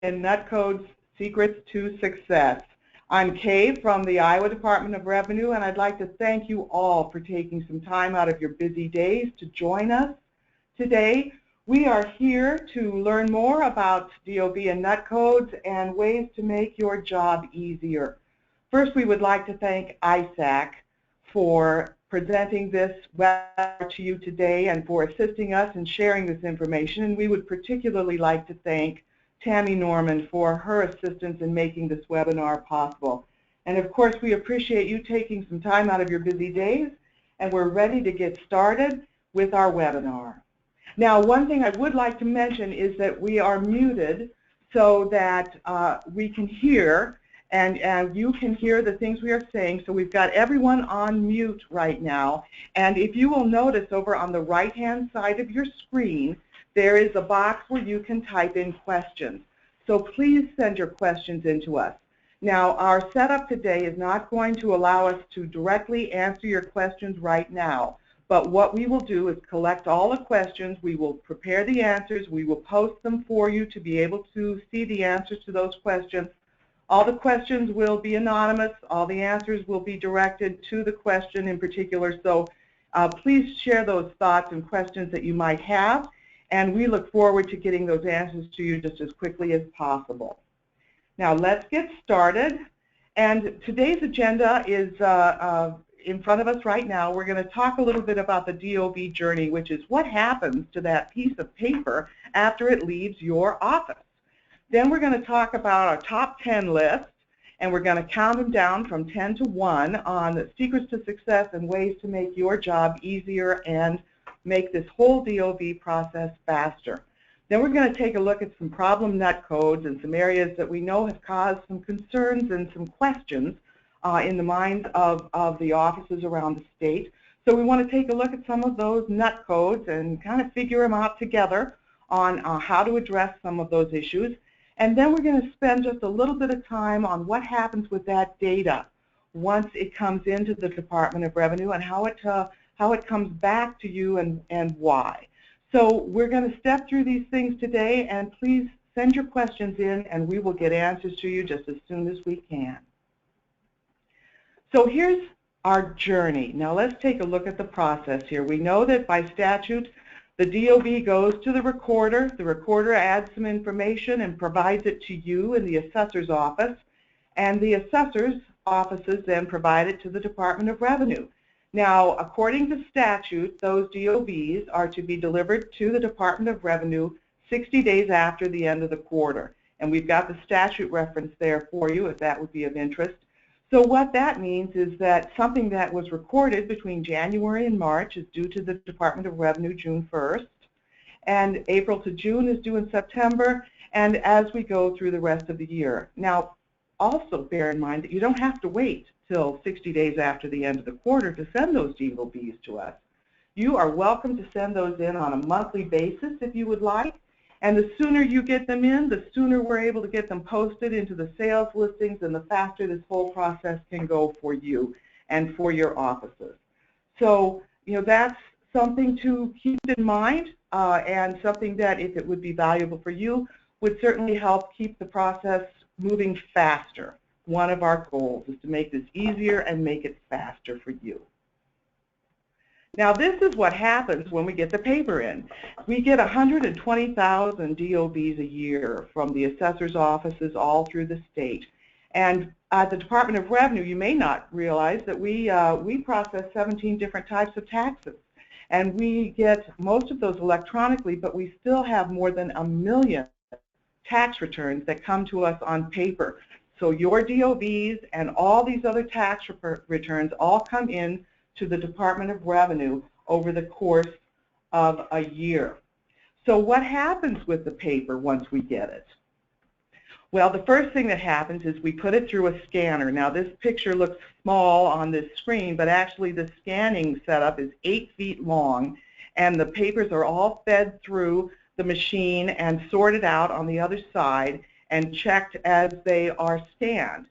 and Nut Code's Secrets to Success. I'm Kay from the Iowa Department of Revenue, and I'd like to thank you all for taking some time out of your busy days to join us today. We are here to learn more about DOV and Nut Codes and ways to make your job easier. First, we would like to thank ISAC for presenting this webinar to you today and for assisting us in sharing this information. And we would particularly like to thank Tammy Norman for her assistance in making this webinar possible. And of course, we appreciate you taking some time out of your busy days, and we're ready to get started with our webinar. Now, one thing I would like to mention is that we are muted so that we can hear and you can hear the things we are saying. So we've got everyone on mute right now. And if you will notice over on the right-hand side of your screen, there is a box where you can type in questions. So please send your questions in to us. Now, our setup today is not going to allow us to directly answer your questions right now. But what we will do is collect all the questions. We will prepare the answers. We will post them for you to be able to see the answers to those questions. All the questions will be anonymous. All the answers will be directed to the question in particular. So please share those thoughts and questions that you might have. And we look forward to getting those answers to you just as quickly as possible. Now let's get started. And today's agenda is in front of us right now. We're going to talk a little bit about the DOV Journey, which is what happens to that piece of paper after it leaves your office. Then we're going to talk about our top 10 list, and we're going to count them down from 10 to 1 on the secrets to success and ways to make your job easier and make this whole DOV process faster. Then we're going to take a look at some problem nut codes and some areas that we know have caused some concerns and some questions in the minds of the offices around the state. So we want to take a look at some of those nut codes and kind of figure them out together on how to address some of those issues. And then we're going to spend just a little bit of time on what happens with that data once it comes into the Department of Revenue and how it comes back to you and why. So we're going to step through these things today, and please send your questions in and we will get answers to you just as soon as we can. So here's our journey. Now let's take a look at the process here. We know that by statute, the DOV goes to the recorder adds some information and provides it to you in the assessor's office, and the assessor's offices then provide it to the Department of Revenue. Now, according to statute, those DOVs are to be delivered to the Department of Revenue 60 days after the end of the quarter, and we've got the statute reference there for you if that would be of interest. So what that means is that something that was recorded between January and March is due to the Department of Revenue June 1st, and April to June is due in September, and as we go through the rest of the year. Now, also bear in mind that you don't have to wait till 60 days after the end of the quarter to send those DOVs to us. You are welcome to send those in on a monthly basis if you would like. And the sooner you get them in, the sooner we're able to get them posted into the sales listings, and the faster this whole process can go for you and for your offices. So, you know, that's something to keep in mind and something that, if it would be valuable for you, would certainly help keep the process moving faster. One of our goals is to make this easier and make it faster for you. Now, this is what happens when we get the paper in. We get 120,000 DOVs a year from the assessor's offices all through the state. And at the Department of Revenue, you may not realize that we process 17 different types of taxes. And we get most of those electronically, but we still have more than 1 million tax returns that come to us on paper. So your DOVs and all these other tax returns all come in to the Department of Revenue over the course of a year. So what happens with the paper once we get it? Well, the first thing that happens is we put it through a scanner. Now, this picture looks small on this screen, but actually the scanning setup is 8 feet long, and the papers are all fed through the machine and sorted out on the other side and checked as they are scanned.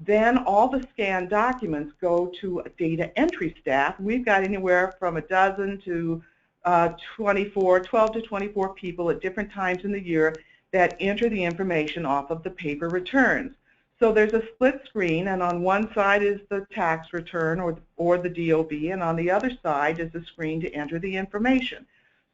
Then all the scanned documents go to a data entry staff. We've got anywhere from 12 to 24 people at different times in the year that enter the information off of the paper returns. So there's a split screen, and on one side is the tax return or the DOV, and on the other side is a screen to enter the information.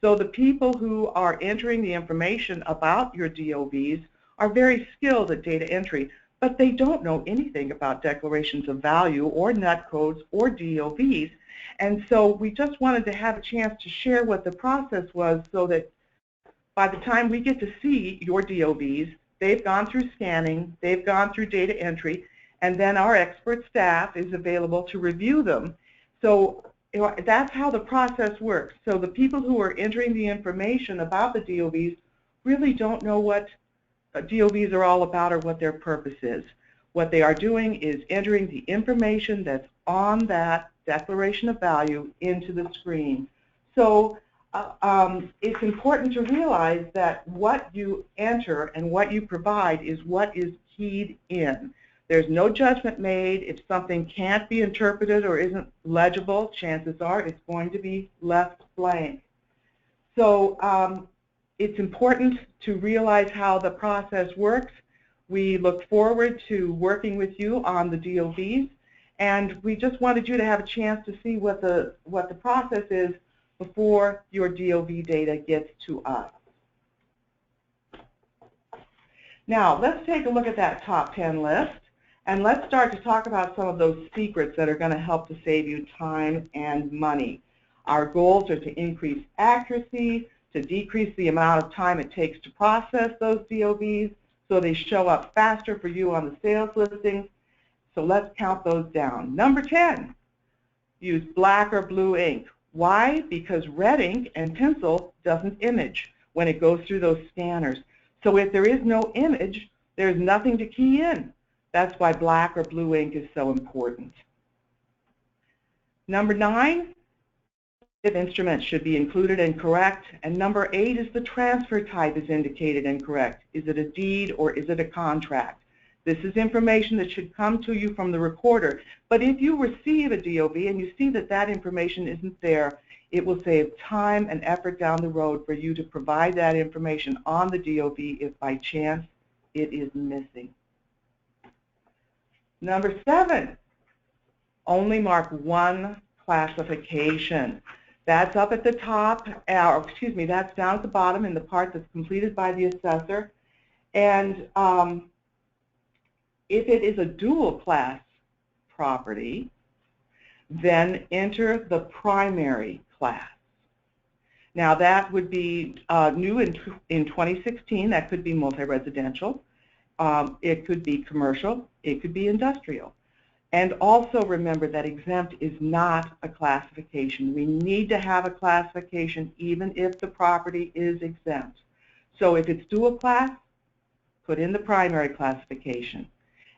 So the people who are entering the information about your DOVs are very skilled at data entry, but they don't know anything about declarations of value or net codes or DOVs. And so we just wanted to have a chance to share what the process was so that by the time we get to see your DOVs, they've gone through scanning, they've gone through data entry, and then our expert staff is available to review them. So that's how the process works. So the people who are entering the information about the DOVs really don't know what DOVs are all about or what their purpose is. What they are doing is entering the information that's on that declaration of value into the screen. So it's important to realize that what you enter and what you provide is what is keyed in. There's no judgment made. If something can't be interpreted or isn't legible, chances are it's going to be left blank. So it's important to realize how the process works. We look forward to working with you on the DOVs, and we just wanted you to have a chance to see what the process is before your DOV data gets to us. Now, let's take a look at that top 10 list, and let's start to talk about some of those secrets that are going to help to save you time and money. Our goals are to increase accuracy, to decrease the amount of time it takes to process those DOVs so they show up faster for you on the sales listings. So let's count those down. Number 10, use black or blue ink. Why? Because red ink and pencil doesn't image when it goes through those scanners. So if there is no image, there's nothing to key in. That's why black or blue ink is so important. Number 9, instruments should be included and correct. And number 8 is the transfer type is indicated and correct. Is it a deed or is it a contract? This is information that should come to you from the recorder. But if you receive a DOV and you see that that information isn't there, it will save time and effort down the road for you to provide that information on the DOV if by chance it is missing. Number 7, only mark one classification. That's up at the top, that's down at the bottom in the part that's completed by the assessor. And if it is a dual class property, then enter the primary class. Now that would be new in 2016. That could be multi-residential. It could be commercial. It could be industrial. And also remember that exempt is not a classification. We need to have a classification even if the property is exempt. So if it's dual class, put in the primary classification.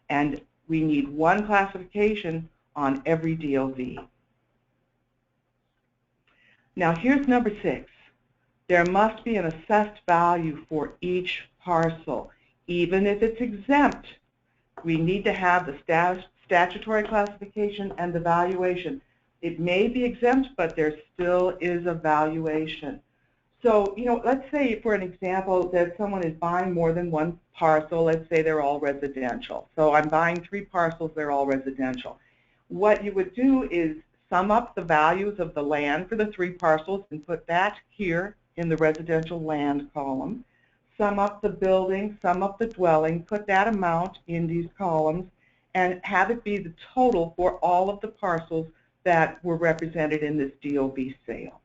And we need one classification on every DOV. Now here's number 6. There must be an assessed value for each parcel. Even if it's exempt, we need to have the statutory classification and the valuation. It may be exempt, but there still is a valuation. So, let's say for an example that someone is buying more than one parcel. Let's say they're all residential. So I'm buying 3 parcels, they're all residential. What you would do is sum up the values of the land for the 3 parcels and put that here in the residential land column. Sum up the building, sum up the dwelling, put that amount in these columns, and have it be the total for all of the parcels that were represented in this DOV sale.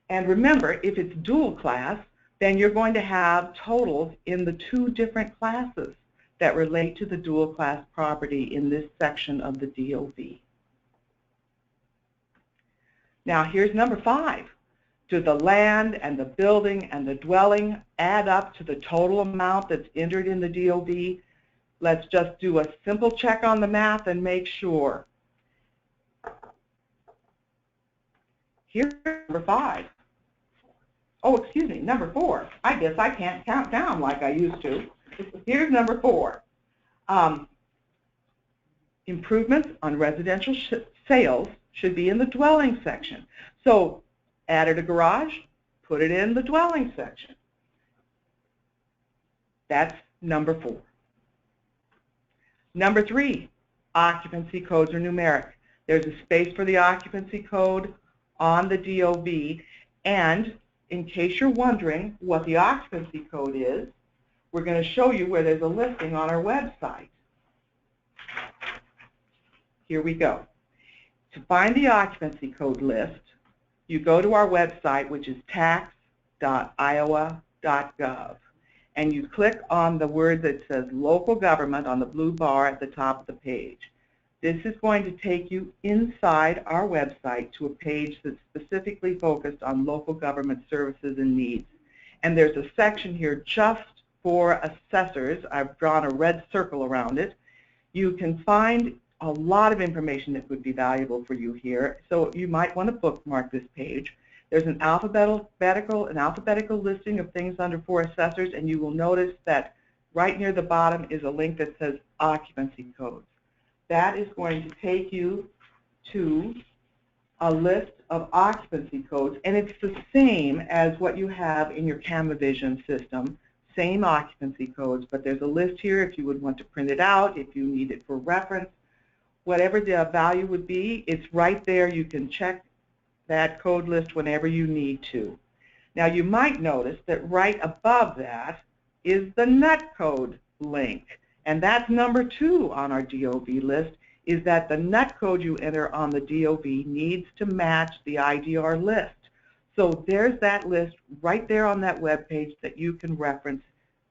And remember, if it's dual class, then you're going to have totals in the 2 different classes that relate to the dual class property in this section of the DOV. Now here's number 5. Do the land and the building and the dwelling add up to the total amount that's entered in the DOV? Let's just do a simple check on the math and make sure. Here's number 5. Oh, excuse me, number 4. I guess I can't count down like I used to. Here's number 4. Improvements on residential sales should be in the dwelling section. So added a garage, put it in the dwelling section. That's number 4. Number 3, occupancy codes are numeric. There's a space for the occupancy code on the DOV, and in case you're wondering what the occupancy code is, we're going to show you where there's a listing on our website. Here we go. To find the occupancy code list, you go to our website, which is tax.iowa.gov, and you click on the word that says local government on the blue bar at the top of the page. This is going to take you inside our website to a page that's specifically focused on local government services and needs. And there's a section here just for assessors. I've drawn a red circle around it. You can find a lot of information that would be valuable for you here, so you might want to bookmark this page. There's an alphabetical listing of things under for assessors, and you will notice that right near the bottom is a link that says occupancy codes. That is going to take you to a list of occupancy codes, and it's the same as what you have in your CameraVision system, same occupancy codes, but there's a list here if you would want to print it out, if you need it for reference. Whatever the value would be, it's right there. You can check that code list whenever you need to. Now you might notice that right above that is the NUT code link, and that's number 2 on our DOV list, is that the NUT code you enter on the DOV needs to match the IDOR list. So there's that list right there on that web page that you can reference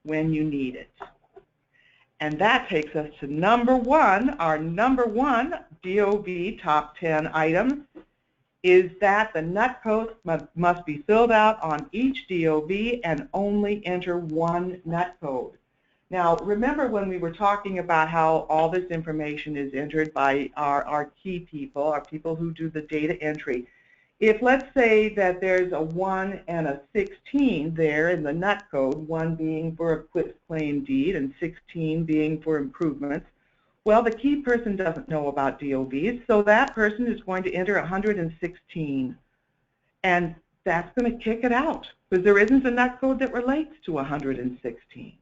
when you need it. And that takes us to number 1. Our number 1 DOV top 10 item is that the NUT code must be filled out on each DOV and only enter one NUT code. Now, remember when we were talking about how all this information is entered by our key people, our people who do the data entry. If let's say that there's a 1 and a 16 there in the NUT code, 1 being for a quitclaim deed and 16 being for improvements, well, the key person doesn't know about DOVs, so that person is going to enter 116, and that's going to kick it out because there isn't a NUT code that relates to 116.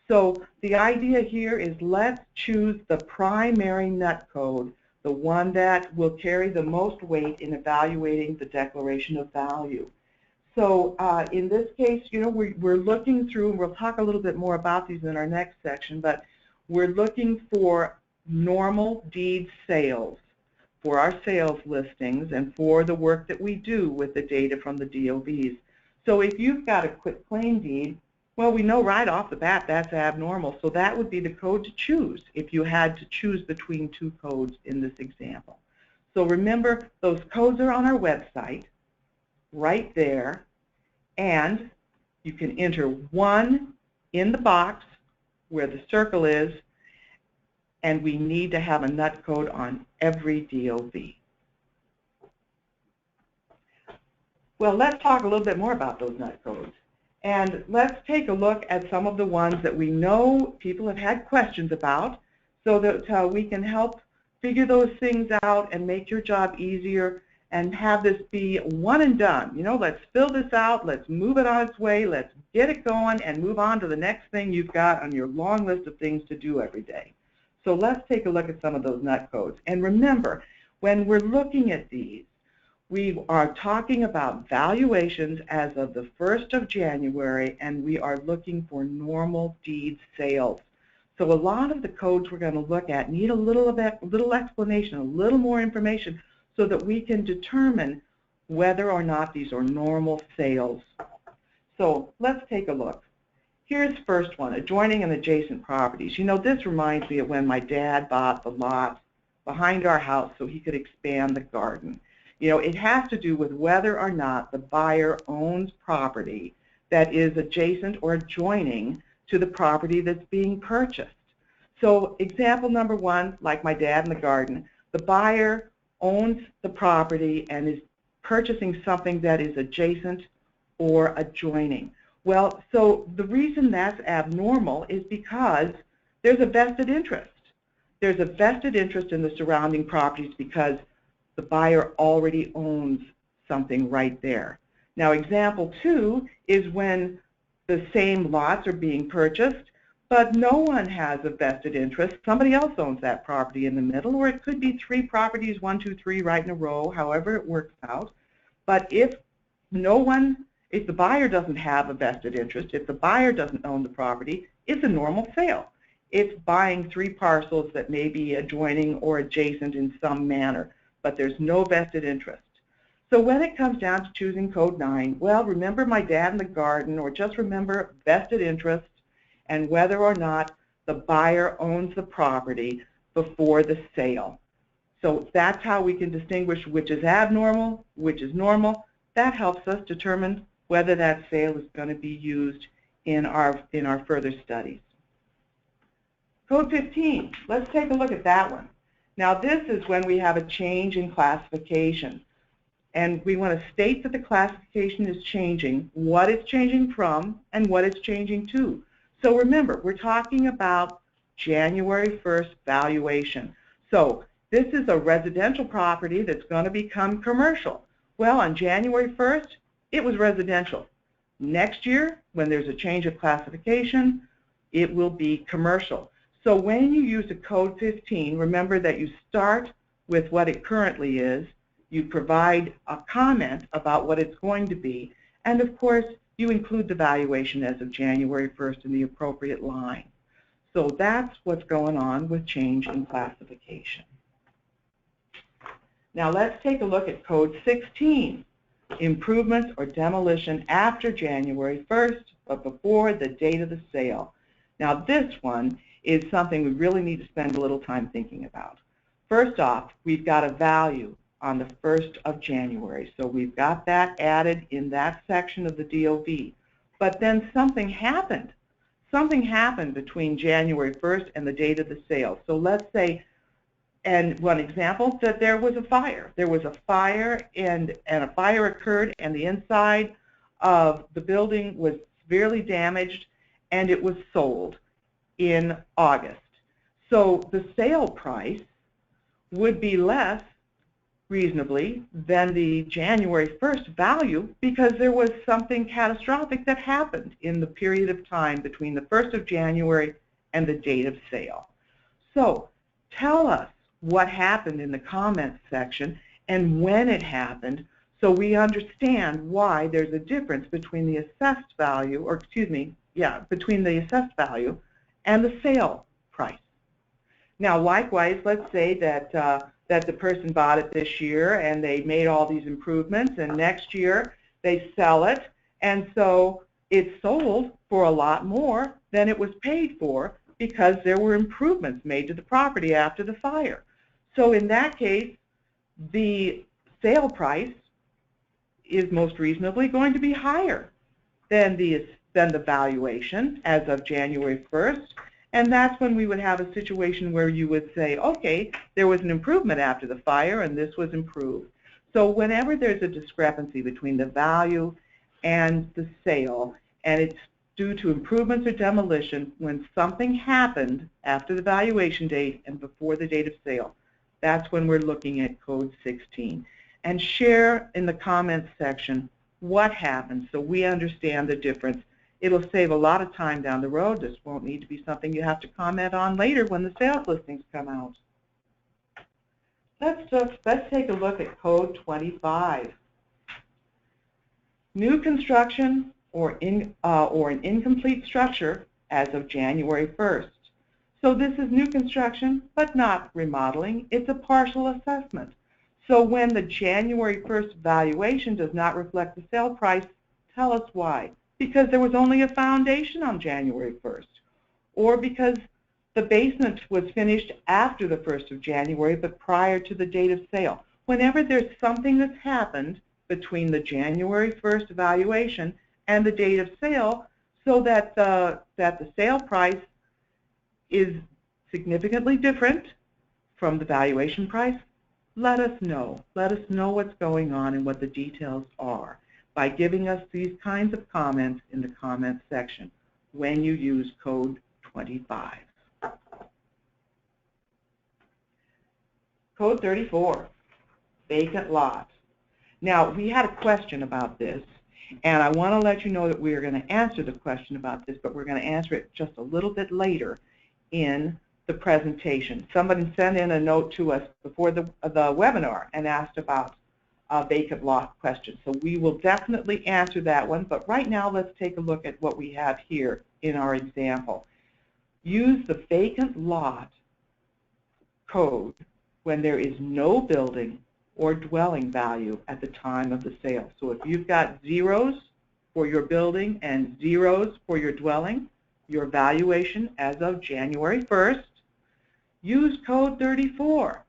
So the idea here is let's choose the primary NUT code, the one that will carry the most weight in evaluating the declaration of value. So in this case, you know, we're looking through, and we'll talk a little bit more about these in our next section, but we're looking for normal deed sales for our sales listings and for the work that we do with the data from the DOVs. So if you've got a quitclaim deed, well, we know right off the bat that's abnormal, so that would be the code to choose if you had to choose between 2 codes in this example. So remember, those codes are on our website right there, and you can enter 1 in the box where the circle is, and we need to have a NUT code on every DOV. Well, let's talk a little bit more about those NUT codes. And let's take a look at some of the ones that we know people have had questions about so that we can help figure those things out and make your job easier and have this be one and done. You know, let's fill this out, let's move it on its way, let's get it going and move on to the next thing you've got on your long list of things to do every day. So let's take a look at some of those NUT codes. And remember, when we're looking at these, we are talking about valuations as of the 1st of January, and we are looking for normal deed sales. So a lot of the codes we're going to look at need a little explanation, a little more information, so that we can determine whether or not these are normal sales. So let's take a look. Here's the first one, adjoining and adjacent properties. You know, this reminds me of when my dad bought the lot behind our house so he could expand the garden. You know, it has to do with whether or not the buyer owns property that is adjacent or adjoining to the property that's being purchased. So example number 1, like my dad in the garden, the buyer owns the property and is purchasing something that is adjacent or adjoining. Well, so the reason that's abnormal is because there's a vested interest. There's a vested interest in the surrounding properties because the buyer already owns something right there. Now, example 2 is when the same lots are being purchased, but no one has a vested interest. Somebody else owns that property in the middle, or it could be 3 properties, 1, 2, 3, right in a row, however it works out. But if the buyer doesn't have a vested interest, if the buyer doesn't own the property, it's a normal sale. It's buying 3 parcels that may be adjoining or adjacent in some manner, but there's no vested interest. So when it comes down to choosing Code 9, well, remember my dad in the garden, or just remember vested interest and whether or not the buyer owns the property before the sale. So that's how we can distinguish which is abnormal, which is normal. That helps us determine whether that sale is going to be used in our further studies. Code 15, let's take a look at that one. Now this is when we have a change in classification. And we want to state that the classification is changing, what it's changing from, and what it's changing to. So remember, we're talking about January 1st valuation. So this is a residential property that's going to become commercial. Well, on January 1st, it was residential. Next year, when there's a change of classification, it will be commercial. So when you use a Code 15, remember that you start with what it currently is, you provide a comment about what it's going to be, and of course, you include the valuation as of January 1st in the appropriate line. So that's what's going on with change in classification. Now let's take a look at Code 16, improvements or demolition after January 1st, but before the date of the sale. Now this one is something we really need to spend a little time thinking about. First off, we've got a value on the 1st of January. So we've got that added in that section of the DOV. But then something happened. Something happened between January 1st and the date of the sale. So let's say, and one example, that there was a fire. There was a fire and a fire occurred and the inside of the building was severely damaged and it was sold in August. So the sale price would be less reasonably than the January 1st value because there was something catastrophic that happened in the period of time between the 1st of January and the date of sale. So tell us what happened in the comments section and when it happened so we understand why there's a difference between the assessed value, or between the assessed value and the sale price. Now likewise, let's say that that the person bought it this year and they made all these improvements, and next year they sell it, and so it's sold for a lot more than it was paid for because there were improvements made to the property after the fire. So in that case, the sale price is most reasonably going to be higher than the valuation as of January 1st. And that's when we would have a situation where you would say, okay, there was an improvement after the fire and this was improved. So whenever there's a discrepancy between the value and the sale, and it's due to improvements or demolition, when something happened after the valuation date and before the date of sale, that's when we're looking at Code 16. And share in the comments section what happened so we understand the difference. It'll save a lot of time down the road. This won't need to be something you have to comment on later when the sales listings come out. Let's take a look at Code 25. New construction or an incomplete structure as of January 1st. So this is new construction, but not remodeling. It's a partial assessment. So when the January 1st valuation does not reflect the sale price, tell us why. Because there was only a foundation on January 1st, or because the basement was finished after the 1st of January but prior to the date of sale. Whenever there's something that's happened between the January 1st valuation and the date of sale so that the sale price is significantly different from the valuation price, let us know. Let us know what's going on and what the details are by giving us these kinds of comments in the comments section when you use Code 25. Code 34, vacant lot. Now, we had a question about this, And I want to let you know that we are going to answer the question about this, but we're going to answer it just a little bit later in the presentation. Somebody sent in a note to us before the webinar and asked about vacant lot question. So we will definitely answer that one, but right now let's take a look at what we have here in our example. Use the vacant lot code when there is no building or dwelling value at the time of the sale. So if you've got zeros for your building and zeros for your dwelling, your valuation as of January 1st, use code 34.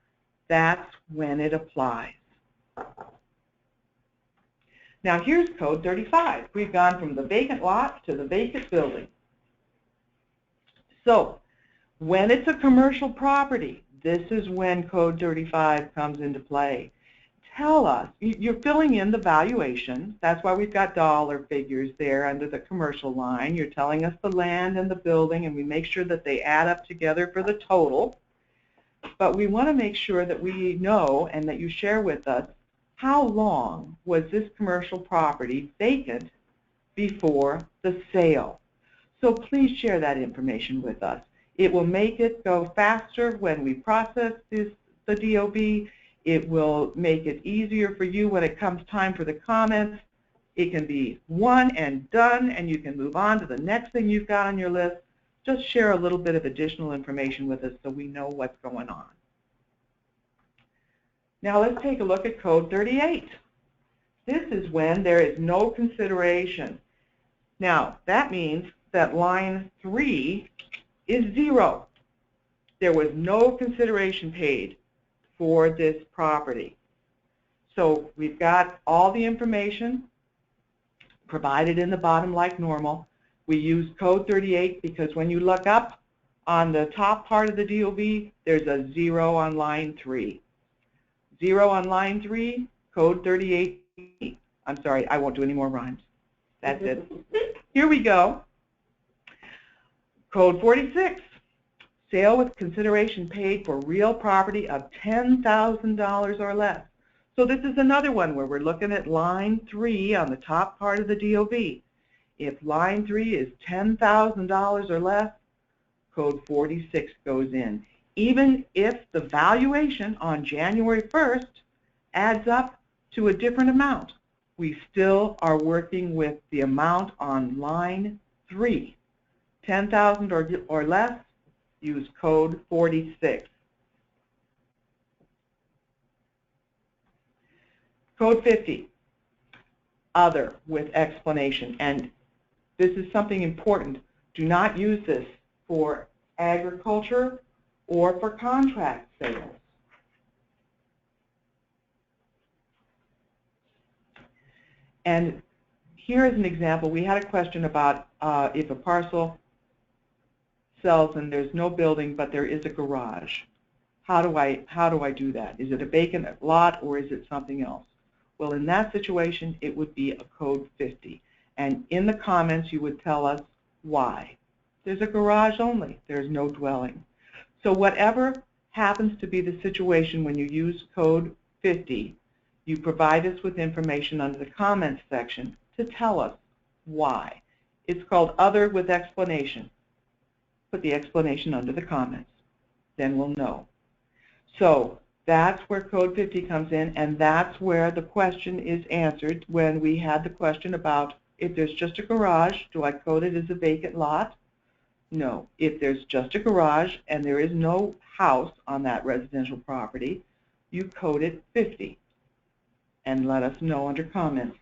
That's when it applies. Now here's code 35. We've gone from the vacant lot to the vacant building. So when it's a commercial property, this is when code 35 comes into play. Tell us, you're filling in the valuation. That's why we've got dollar figures there under the commercial line. You're telling us the land and the building, and we make sure that they add up together for the total. But we want to make sure that we know and that you share with us how long was this commercial property vacant before the sale. So please share that information with us. It will make it go faster when we process the DOV. It will make it easier for you when it comes time for the comments. It can be one and done, and you can move on to the next thing you've got on your list. Just share a little bit of additional information with us so we know what's going on. Now let's take a look at code 38. This is when there is no consideration. Now that means that line 3 is 0. There was no consideration paid for this property. So we've got all the information provided in the bottom like normal. We use code 38 because when you look up on the top part of the DOV, there's a 0 on line 3. 0 on line 3, code 38. I'm sorry, I won't do any more rhymes. That's it. Here we go. Code 46. Sale with consideration paid for real property of $10,000 or less. So this is another one where we're looking at line 3 on the top part of the DOV. If line 3 is $10,000 or less, code 46 goes in. Even if the valuation on January 1st adds up to a different amount, we still are working with the amount on line 3. 10,000 or less, use code 46. Code 50, other with explanation. And this is something important. Do not use this for agriculture or for contract sales. And here is an example. We had a question about if a parcel sells and there's no building but there is a garage. How do I do that? Is it a vacant lot or is it something else? Well, in that situation, it would be a code 50. And in the comments, you would tell us why. There's a garage only. There's no dwelling. So whatever happens to be the situation when you use code 50, you provide us with information under the comments section to tell us why. It's called other with explanation. Put the explanation under the comments. Then we'll know. So that's where code 50 comes in, and that's where the question is answered when we had the question about if there's just a garage, do I code it as a vacant lot? No. If there's just a garage and there is no house on that residential property, you code it 50 and let us know under comments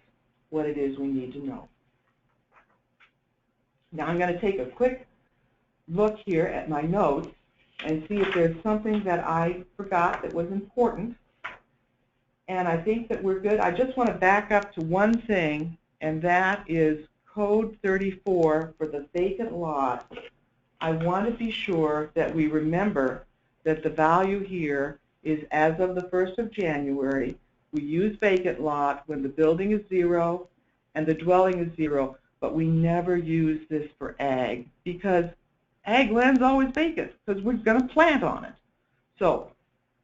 what it is we need to know. Now I'm going to take a quick look here at my notes and see if there's something that I forgot that was important. And I think that we're good. I just want to back up to one thing, and that is code 34 for the vacant lot. I want to be sure that we remember that the value here is as of the 1st of January. We use vacant lot when the building is 0 and the dwelling is 0, but we never use this for ag because ag land's always vacant because we're going to plant on it. So,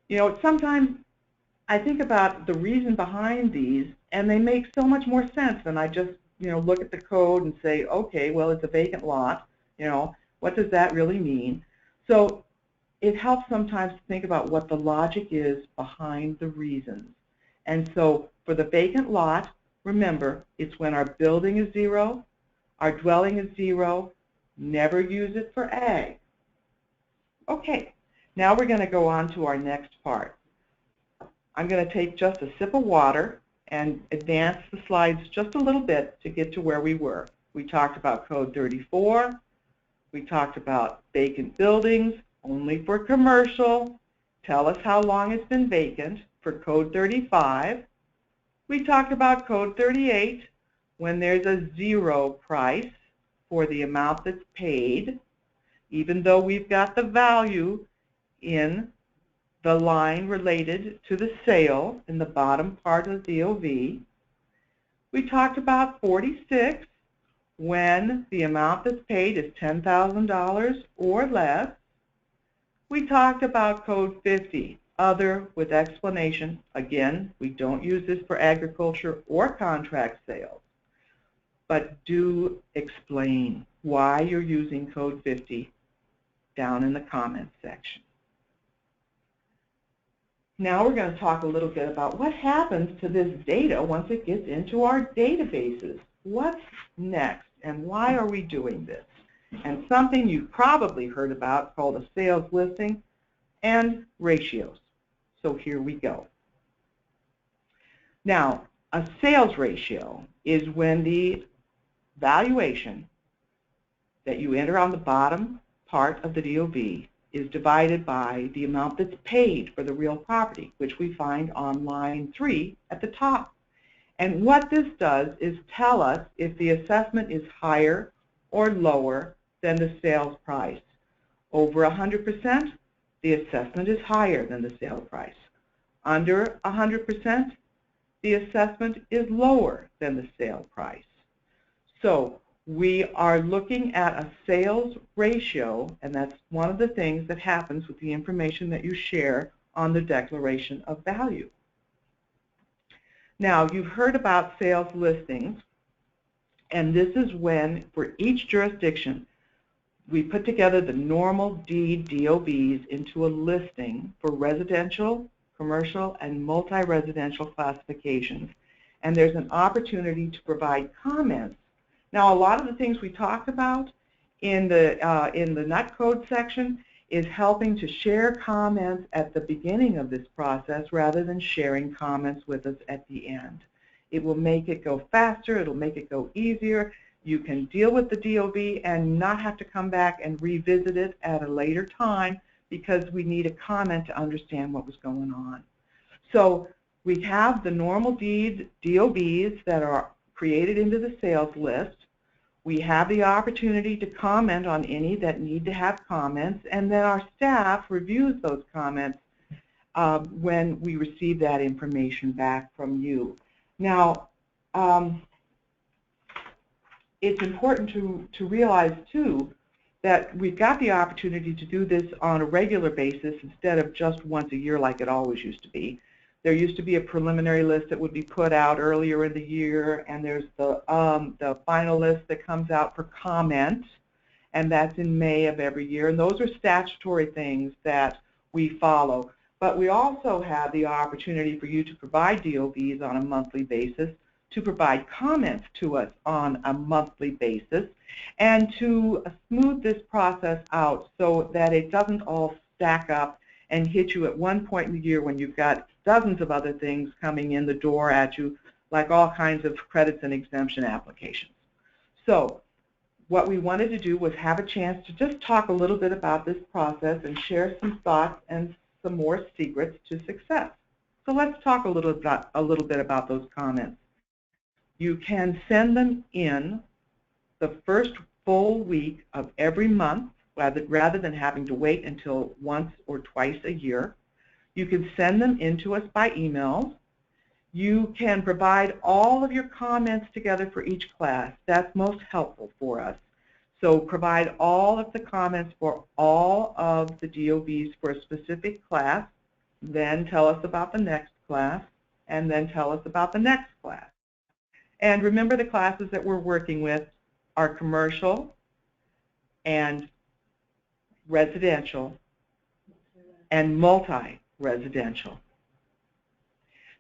you know, sometimes I think about the reason behind these, and they make so much more sense than I just look at the code and say, okay, well, it's a vacant lot. What does that really mean? So it helps sometimes to think about what the logic is behind the reasons. And so for the vacant lot, remember, it's when our building is 0, our dwelling is 0, never use it for ag. Okay, now we're going to go on to our next part. I'm going to take just a sip of water and advance the slides just a little bit to get to where we were. We talked about Code 34. We talked about vacant buildings, only for commercial. Tell us how long it's been vacant for Code 35. We talked about Code 38, when there's a 0 price for the amount that's paid, even though we've got the value in the line related to the sale in the bottom part of the DOV. We talked about 46, when the amount that's paid is $10,000 or less. We talked about Code 50, other with explanation. Again, we don't use this for agriculture or contract sales, but do explain why you're using Code 50 down in the comments section. Now we're going to talk a little bit about what happens to this data once it gets into our databases. What's next and why are we doing this? And something you've probably heard about called a sales listing and ratios. So here we go. Now, a sales ratio is when the valuation that you enter on the bottom part of the DOV is divided by the amount that's paid for the real property, which we find on line 3 at the top. And what this does is tell us if the assessment is higher or lower than the sales price. Over 100%, the assessment is higher than the sale price. Under 100%, the assessment is lower than the sale price. So we are looking at a sales ratio, and that's one of the things that happens with the information that you share on the declaration of value. Now, you've heard about sales listings, and this is when, for each jurisdiction, we put together the normal deed DOVs into a listing for residential, commercial, and multi-residential classifications. And there's an opportunity to provide comments. Now, a lot of the things we talked about in the nut code section is helping to share comments at the beginning of this process rather than sharing comments with us at the end. It will make it go faster. It'll make it go easier. You can deal with the DOV and not have to come back and revisit it at a later time because we need a comment to understand what was going on. So we have the normal deed DOVs that are created into the sales list. We have the opportunity to comment on any that need to have comments, and then our staff reviews those comments when we receive that information back from you. Now, it's important to realize, too, that we've got the opportunity to do this on a regular basis instead of just once a year like it always used to be. There used to be a preliminary list that would be put out earlier in the year, and there's the final list that comes out for comment, and that's in May of every year. And those are statutory things that we follow. But we also have the opportunity for you to provide DOVs on a monthly basis, to provide comments to us on a monthly basis, and to smooth this process out so that it doesn't all stack up and hit you at one point in the year when you've got dozens of other things coming in the door at you, like all kinds of credits and exemption applications. So what we wanted to do was have a chance to just talk a little bit about this process and share some thoughts and some more secrets to success. So let's talk a little bit about those comments. You can send them in the first full week of every month rather than having to wait until once or twice a year. You can send them in to us by email. You can provide all of your comments together for each class. That's most helpful for us. So provide all of the comments for all of the DOVs for a specific class, then tell us about the next class, and then tell us about the next class. And remember, the classes that we're working with are commercial and residential and multi-residential.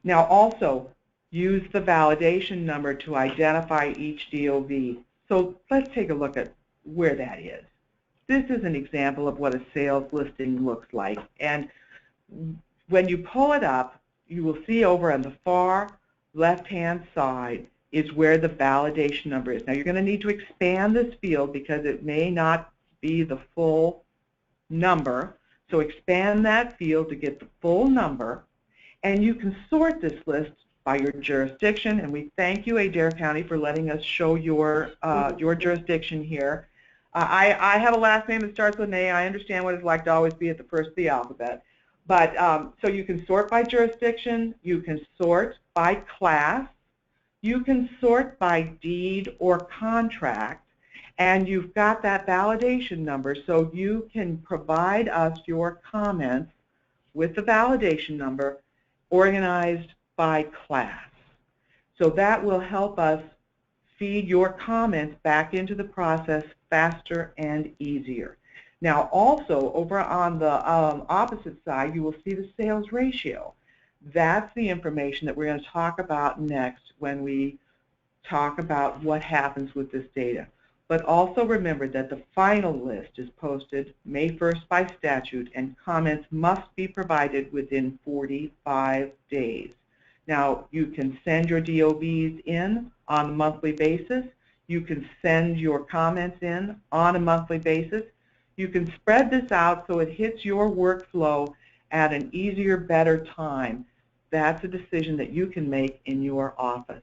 Now also, use the validation number to identify each DOV. So let's take a look at where that is. This is an example of what a sales listing looks like. And when you pull it up, you will see over on the far left-hand side is where the validation number is. Now you're going to need to expand this field because it may not be the full number. So expand that field to get the full number. And you can sort this list by your jurisdiction. And we thank you, Adair County, for letting us show your jurisdiction here. I have a last name that starts with an A. I understand what it's like to always be at the first of the alphabet. But so you can sort by jurisdiction, you can sort by class, you can sort by deed or contract, and you've got that validation number, so you can provide us your comments with the validation number organized by class. So that will help us feed your comments back into the process faster and easier. Now also, over on the opposite side, you will see the sales ratio. That's the information that we're going to talk about next when we talk about what happens with this data. But also remember that the final list is posted May 1st by statute, and comments must be provided within 45 days. Now, you can send your DOVs in on a monthly basis. You can send your comments in on a monthly basis. You can spread this out so it hits your workflow at an easier, better time. That's a decision that you can make in your office.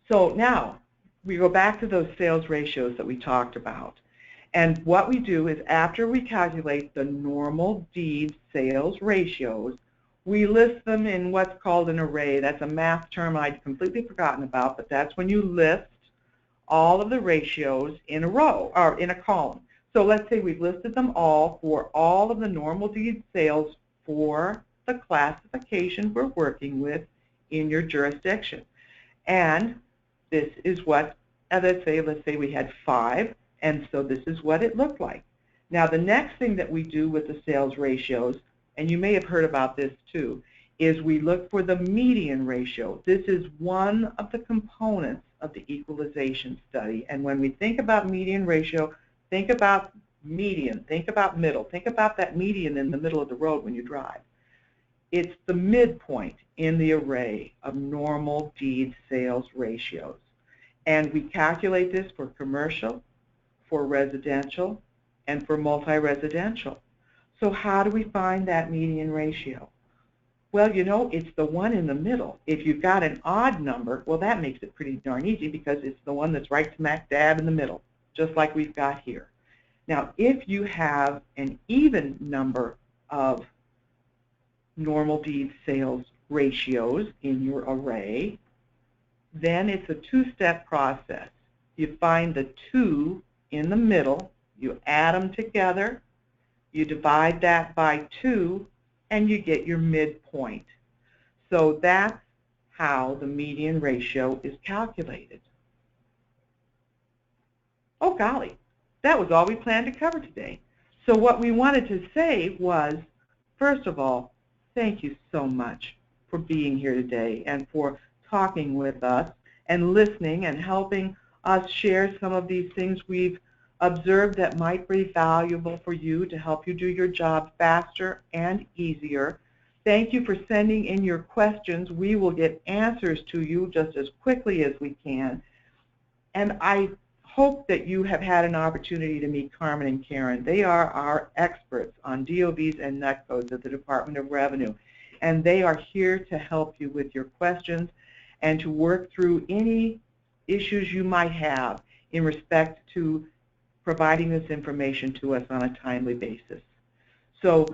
So now, we go back to those sales ratios that we talked about. And what we do is, after we calculate the normal deed sales ratios, we list them in what's called an array. That's a math term I'd completely forgotten about, but that's when you list all of the ratios in a row, or in a column. So let's say we've listed them all for all of the normal deed sales for the classification we're working with in your jurisdiction. And this is what, let's say we had 5, and so this is what it looked like. Now the next thing that we do with the sales ratios, and you may have heard about this too, is we look for the median ratio. This is one of the components of the equalization study. And when we think about median ratio, think about median, think about middle, think about that median in the middle of the road when you drive. It's the midpoint in the array of normal deed sales ratios. And we calculate this for commercial, for residential, and for multi-residential. So how do we find that median ratio? Well, you know, it's the one in the middle. If you've got an odd number, well, that makes it pretty darn easy because it's the one that's right smack dab in the middle, just like we've got here. Now, if you have an even number of normal deed sales ratios in your array, then it's a two-step process. You find the 2 in the middle, you add them together, you divide that by 2, and you get your midpoint. So that's how the median ratio is calculated. Oh golly, that was all we planned to cover today. So what we wanted to say was, first of all, thank you so much for being here today and for talking with us and listening and helping us share some of these things we've observed that might be valuable for you to help you do your job faster and easier. Thank you for sending in your questions. We will get answers to you just as quickly as we can. And I hope that you have had an opportunity to meet Carmen and Karen. They are our experts on DOVs and nut codes at the Department of Revenue. And they are here to help you with your questions and to work through any issues you might have in respect to providing this information to us on a timely basis. So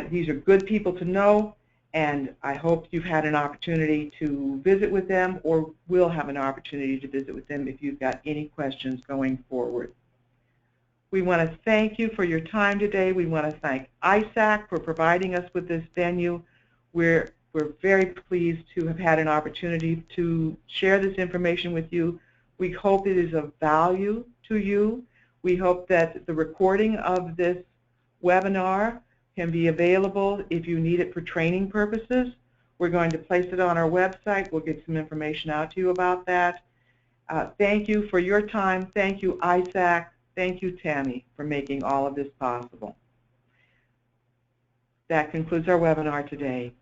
these are good people to know, and I hope you've had an opportunity to visit with them or will have an opportunity to visit with them if you've got any questions going forward. We want to thank you for your time today. We want to thank ISAC for providing us with this venue. We're We're very pleased to have had an opportunity to share this information with you. We hope it is of value to you. We hope that the recording of this webinar can be available if you need it for training purposes. We're going to place it on our website. We'll get some information out to you about that. Thank you for your time. Thank you, Isaac. Thank you, Tammy, for making all of this possible. That concludes our webinar today.